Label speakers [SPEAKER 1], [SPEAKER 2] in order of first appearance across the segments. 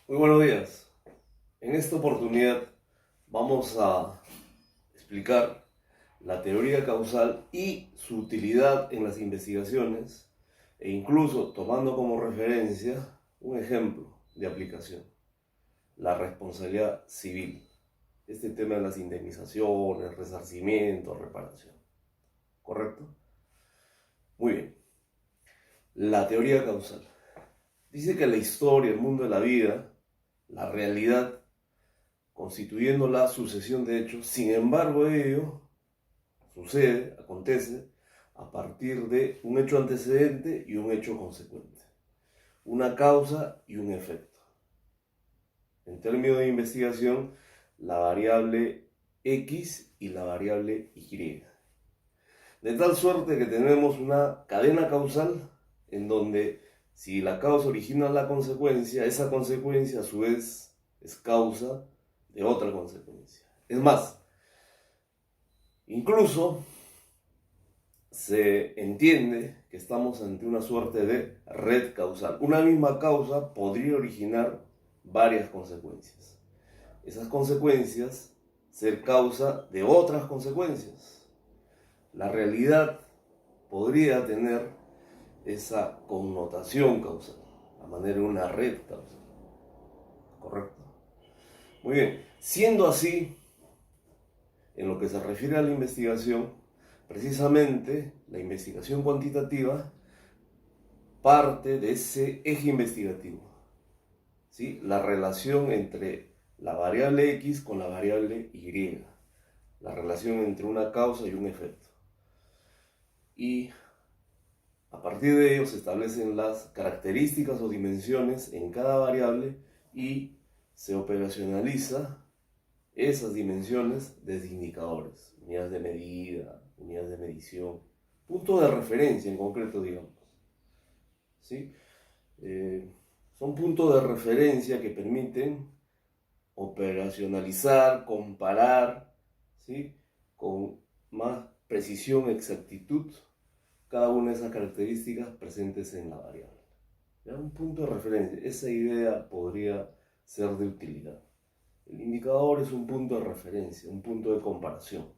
[SPEAKER 1] Muy buenos días. En esta oportunidad vamos a explicar la teoría causal y su utilidad en las investigaciones e incluso tomando como referencia un ejemplo de aplicación, la responsabilidad civil. Este tema de las indemnizaciones, resarcimiento, reparación. ¿Correcto? Muy bien. La teoría causal. Dice que la historia, el mundo de la vida, la realidad constituyendo la sucesión de hechos. Sin embargo, ello acontece a partir de un hecho antecedente y un hecho consecuente, una causa y un efecto. En términos de investigación, la variable X y la variable Y. De tal suerte que tenemos una cadena causal en donde si la causa origina la consecuencia, esa consecuencia a su vez es causa de otra consecuencia. Es más, incluso se entiende que estamos ante una suerte de red causal. Una misma causa podría originar varias consecuencias. Esas consecuencias ser causa de otras consecuencias. La realidad podría tener esa connotación causal, a manera de una red causal. ¿Correcto? Muy bien. Siendo así, en lo que se refiere a la investigación, precisamente la investigación cuantitativa parte de ese eje investigativo, ¿sí? La relación entre la variable X con la variable Y, la relación entre una causa y un efecto. Y a partir de ello se establecen las características o dimensiones en cada variable y se operacionaliza esas dimensiones desde indicadores, unidades de medida, unidades de medición, puntos de referencia en concreto, digamos. ¿Sí? Son puntos de referencia que permiten operacionalizar, comparar, ¿sí? Con más precisión, exactitud, cada una de esas características presentes en la variable. ¿Ya? Un punto de referencia, esa idea podría ser de utilidad. El indicador es un punto de referencia, un punto de comparación,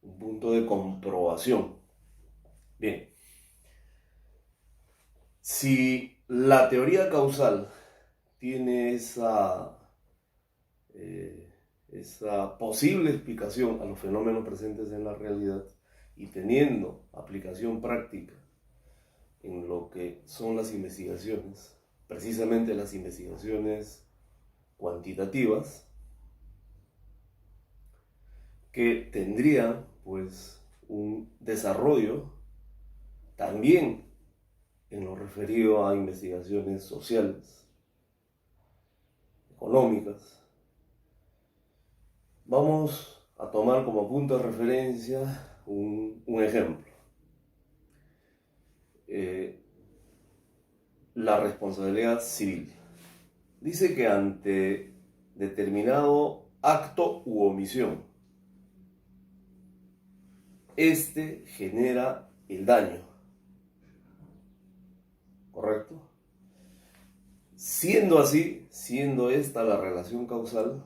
[SPEAKER 1] un punto de comprobación. Bien, si la teoría causal tiene esa posible explicación a los fenómenos presentes en la realidad y teniendo aplicación práctica en lo que son las investigaciones, precisamente las investigaciones cuantitativas, que tendrían pues un desarrollo también en lo referido a investigaciones sociales, económicas. Vamos a tomar como punto de referencia un ejemplo. La responsabilidad civil. Dice que ante determinado acto u omisión, este genera el daño. ¿Correcto? Siendo así, siendo esta la relación causal,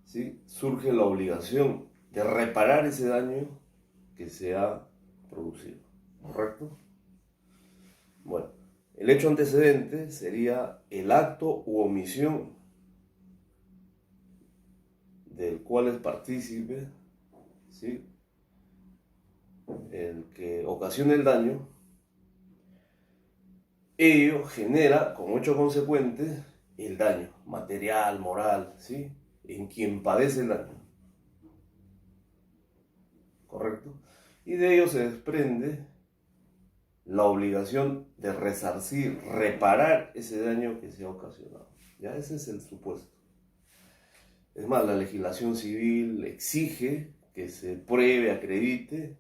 [SPEAKER 1] ¿sí? Surge la obligación de reparar ese daño que se ha producido. ¿Correcto? Bueno, el hecho antecedente sería el acto u omisión del cual es partícipe, ¿sí? El que ocasiona el daño. Ello genera como hecho consecuente el daño material, moral, ¿sí? En quien padece el daño. ¿Correcto? Y de ello se desprende la obligación de resarcir, reparar ese daño que se ha ocasionado. Ya ese es el supuesto. Es más, la legislación civil exige que se pruebe, acredite,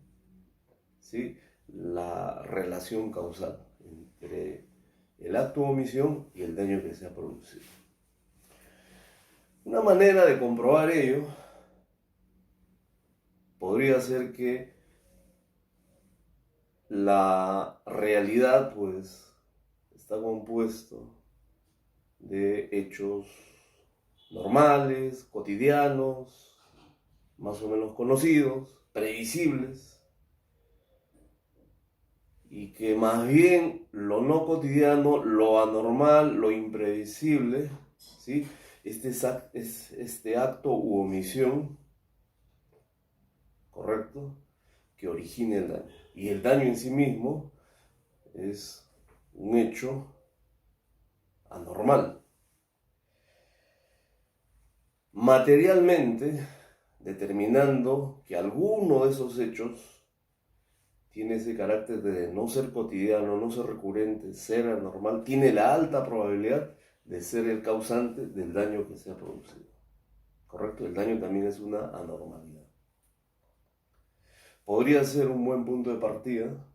[SPEAKER 1] ¿sí? La relación causal entre el acto de omisión y el daño que se ha producido. Una manera de comprobar ello podría ser que la realidad pues está compuesto de hechos normales, cotidianos, más o menos conocidos, previsibles, y que más bien lo no cotidiano, lo anormal, lo impredecible, ¿sí? Este acto u omisión, ¿correcto?, que origina el daño. Y el daño en sí mismo es un hecho anormal. Materialmente, determinando que alguno de esos hechos tiene ese carácter de no ser cotidiano, no ser recurrente, ser anormal, tiene la alta probabilidad de ser el causante del daño que se ha producido. ¿Correcto? El daño también es una anormalidad. Podría ser un buen punto de partida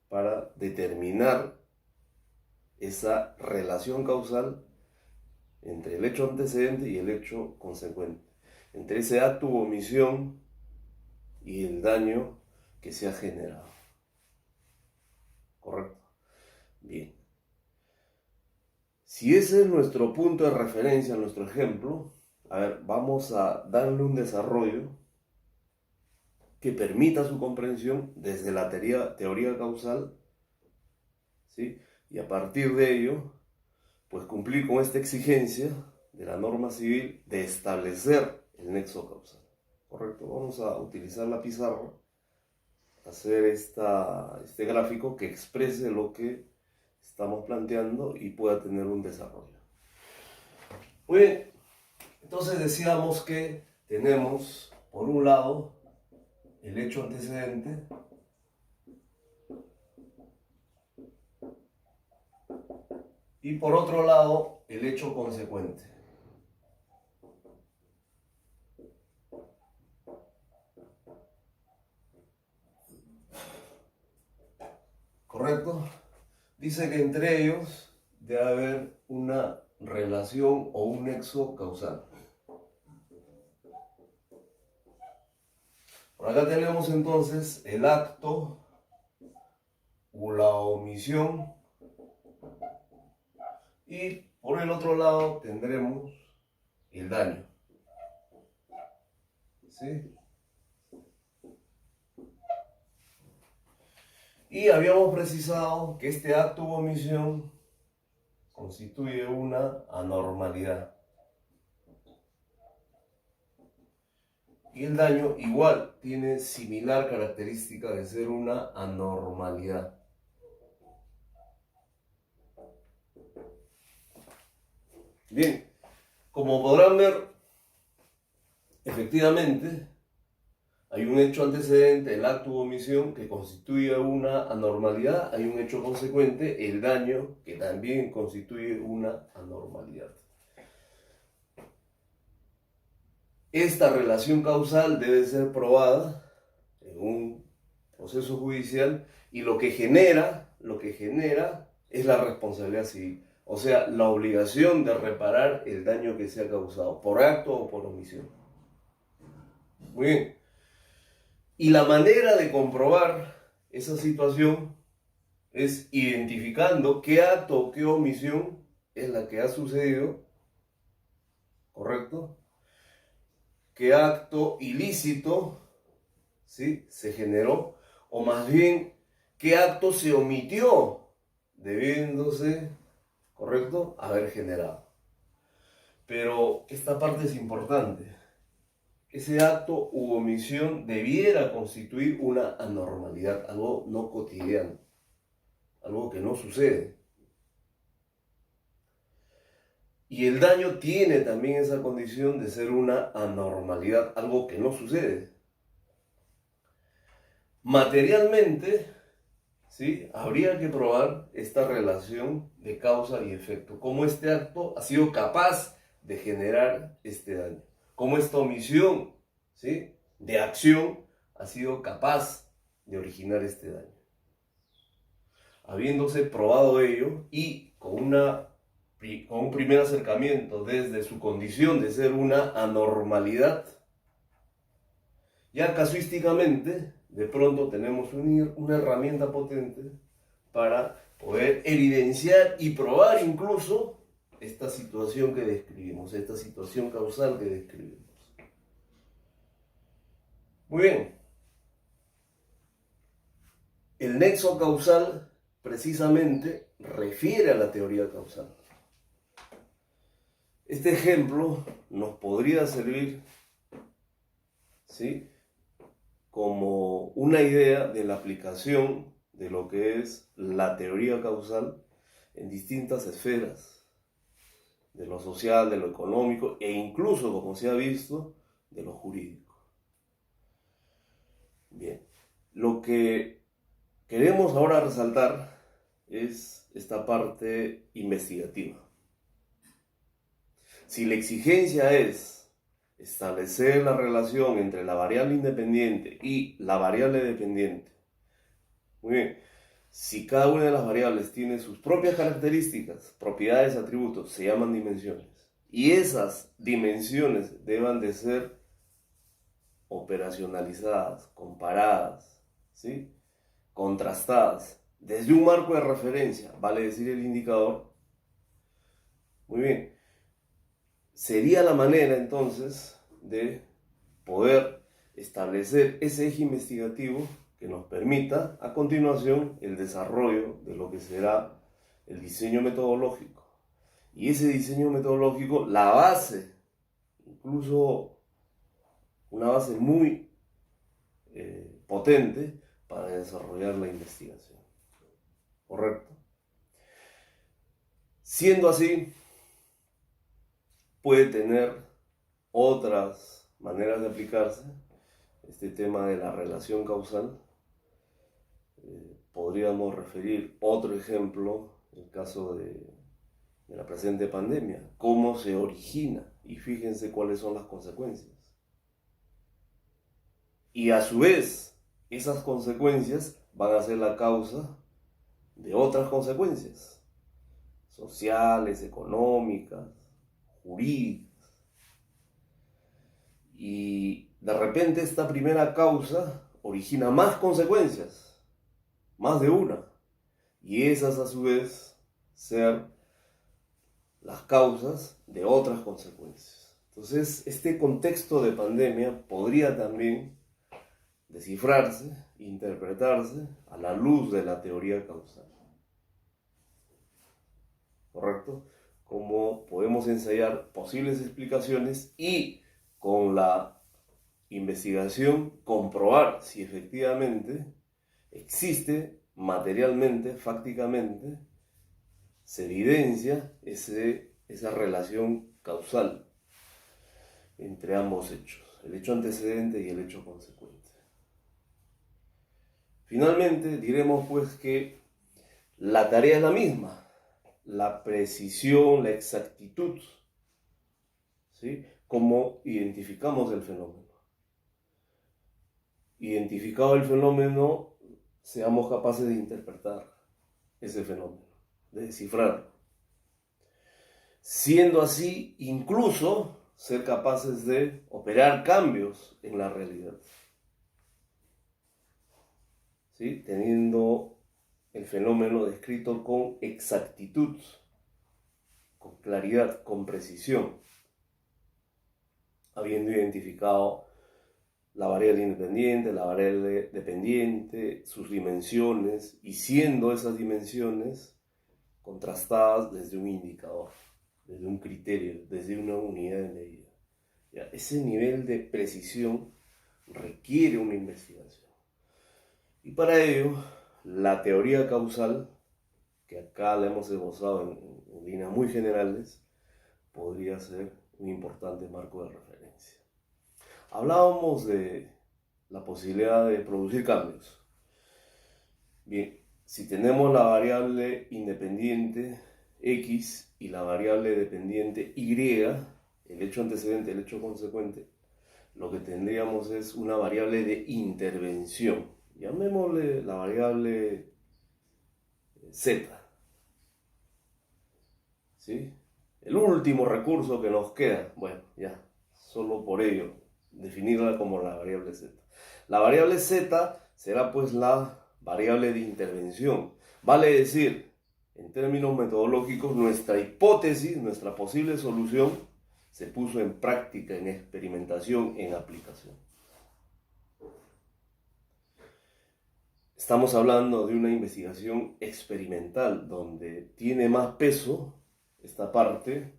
[SPEAKER 1] para determinar esa relación causal entre el hecho antecedente y el hecho consecuente, entre ese acto u omisión y el daño que se ha generado. ¿Correcto? Bien. Si ese es nuestro punto de referencia, nuestro ejemplo, a ver, vamos a darle un desarrollo que permita su comprensión desde la teoría causal, ¿sí? Y a partir de ello, pues cumplir con esta exigencia de la norma civil de establecer el nexo causal. ¿Correcto? Vamos a utilizar la pizarra, hacer este gráfico que exprese lo que estamos planteando y pueda tener un desarrollo. Muy bien, entonces decíamos que tenemos, por un lado, el hecho antecedente, y por otro lado, el hecho consecuente. ¿Correcto? Dice que entre ellos debe haber una relación o un nexo causal. Por acá tenemos entonces el acto o la omisión, y por el otro lado tendremos el daño. ¿Sí? Y habíamos precisado que este acto u omisión constituye una anormalidad. Y el daño igual tiene similar característica de ser una anormalidad. Bien, como podrán ver, efectivamente, hay un hecho antecedente, el acto u omisión, que constituye una anormalidad. Hay un hecho consecuente, el daño, que también constituye una anormalidad. Esta relación causal debe ser probada en un proceso judicial, y lo que genera es la responsabilidad civil. O sea, la obligación de reparar el daño que se ha causado, por acto o por omisión. Muy bien. Y la manera de comprobar esa situación es identificando qué acto o qué omisión es la que ha sucedido, ¿correcto? Qué acto ilícito, ¿sí?, se generó, o más bien, qué acto se omitió debiéndose, ¿correcto?, haber generado. Pero esta parte es importante. Ese acto u omisión debiera constituir una anormalidad, algo no cotidiano, algo que no sucede. Y el daño tiene también esa condición de ser una anormalidad, algo que no sucede. Materialmente, ¿sí?, habría que probar esta relación de causa y efecto, cómo este acto ha sido capaz de generar este daño, cómo esta omisión, ¿sí?, de acción ha sido capaz de originar este daño. Habiéndose probado ello y con un primer acercamiento desde su condición de ser una anormalidad, ya casuísticamente, de pronto tenemos una herramienta potente para poder evidenciar y probar incluso esta situación que describimos, esta situación causal que describimos. Muy bien. El nexo causal precisamente refiere a la teoría causal. Este ejemplo nos podría servir, ¿sí?, como una idea de la aplicación de lo que es la teoría causal en distintas esferas, de lo social, de lo económico e incluso, como se ha visto, de lo jurídico. Bien, lo que queremos ahora resaltar es esta parte investigativa. Si la exigencia es establecer la relación entre la variable independiente y la variable dependiente, muy bien, si cada una de las variables tiene sus propias características, propiedades, atributos, se llaman dimensiones. Y esas dimensiones deben de ser operacionalizadas, comparadas, ¿sí?, contrastadas desde un marco de referencia, vale decir el indicador. Muy bien, sería la manera entonces de poder establecer ese eje investigativo que nos permita a continuación el desarrollo de lo que será el diseño metodológico. Y ese diseño metodológico, la base, incluso una base muy potente para desarrollar la investigación. ¿Correcto? Siendo así, puede tener otras maneras de aplicarse este tema de la relación causal. Podríamos referir otro ejemplo, el caso de la presente pandemia, cómo se origina, y fíjense cuáles son las consecuencias. Y a su vez, esas consecuencias van a ser la causa de otras consecuencias sociales, económicas, jurídicas. Y de repente esta primera causa origina más consecuencias, más de una, y esas a su vez ser las causas de otras consecuencias. Entonces, este contexto de pandemia podría también descifrarse, interpretarse a la luz de la teoría causal. ¿Correcto? Cómo podemos ensayar posibles explicaciones y con la investigación comprobar si efectivamente existe materialmente, fácticamente, se evidencia esa relación causal entre ambos hechos, el hecho antecedente y el hecho consecuente. Finalmente, diremos pues que la tarea es la misma, la precisión, la exactitud, ¿sí?, cómo identificamos el fenómeno. Identificado el fenómeno, seamos capaces de interpretar ese fenómeno, de descifrarlo. Siendo así, incluso ser capaces de operar cambios en la realidad, ¿sí?, teniendo el fenómeno descrito con exactitud, con claridad, con precisión, habiendo identificado la variable independiente, la variable dependiente, sus dimensiones, y siendo esas dimensiones contrastadas desde un indicador, desde un criterio, desde una unidad de medida. ¿Ya? Ese nivel de precisión requiere una investigación. Y para ello, la teoría causal, que acá la hemos esbozado en líneas muy generales, podría ser un importante marco de referencia. Hablábamos de la posibilidad de producir cambios. Bien, si tenemos la variable independiente X y la variable dependiente Y, el hecho antecedente, el hecho consecuente, lo que tendríamos es una variable de intervención. Llamémosle la variable Z. ¿Sí? El último recurso que nos queda, bueno, ya, solo por ello, definirla como la variable Z. La variable Z será pues la variable de intervención. Vale decir, en términos metodológicos, nuestra hipótesis, nuestra posible solución, se puso en práctica, en experimentación, en aplicación. Estamos hablando de una investigación experimental donde tiene más peso esta parte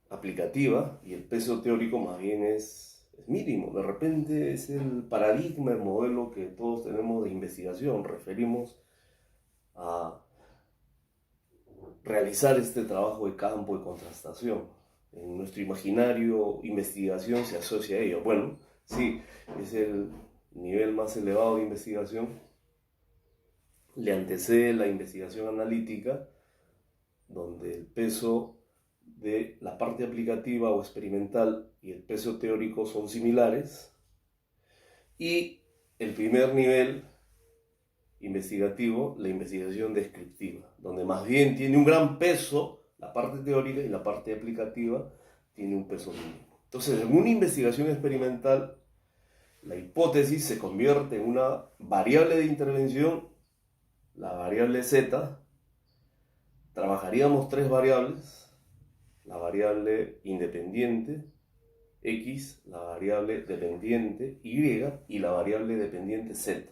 [SPEAKER 1] aplicativa y el peso teórico más bien es mínimo. De repente es el paradigma, el modelo que todos tenemos de investigación. Referimos a realizar este trabajo de campo, de contrastación. En nuestro imaginario, investigación se asocia a ello. Bueno, sí, es el nivel más elevado de investigación. Le antecede la investigación analítica, donde el peso de la parte aplicativa o experimental y el peso teórico son similares. Y el primer nivel investigativo, la investigación descriptiva, donde más bien tiene un gran peso la parte teórica y la parte aplicativa tiene un peso mínimo. Entonces, en una investigación experimental, la hipótesis se convierte en una variable de intervención, la variable Z. Trabajaríamos tres variables: la variable independiente X, la variable dependiente Y y la variable dependiente Z.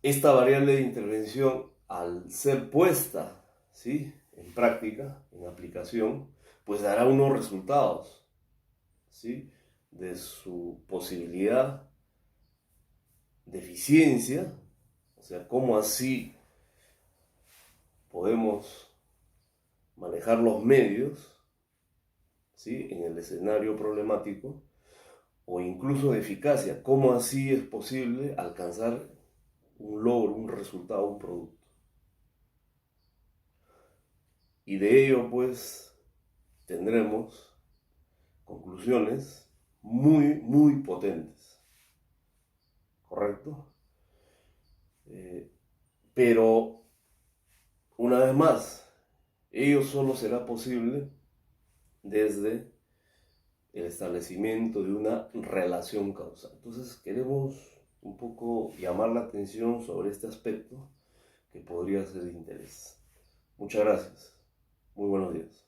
[SPEAKER 1] Esta variable de intervención, al ser puesta, ¿sí?, en práctica, en aplicación, pues dará unos resultados, ¿sí?, de su posibilidad de eficiencia, o sea, cómo así podemos manejar los medios, ¿sí?, en el escenario problemático, o incluso de eficacia, cómo así es posible alcanzar un logro, un resultado, un producto. Y de ello, pues, tendremos conclusiones muy, muy potentes, ¿correcto? Pero, una vez más, ello solo será posible desde el establecimiento de una relación causal. Entonces, queremos un poco llamar la atención sobre este aspecto que podría ser de interés. Muchas gracias. Muy buenos días.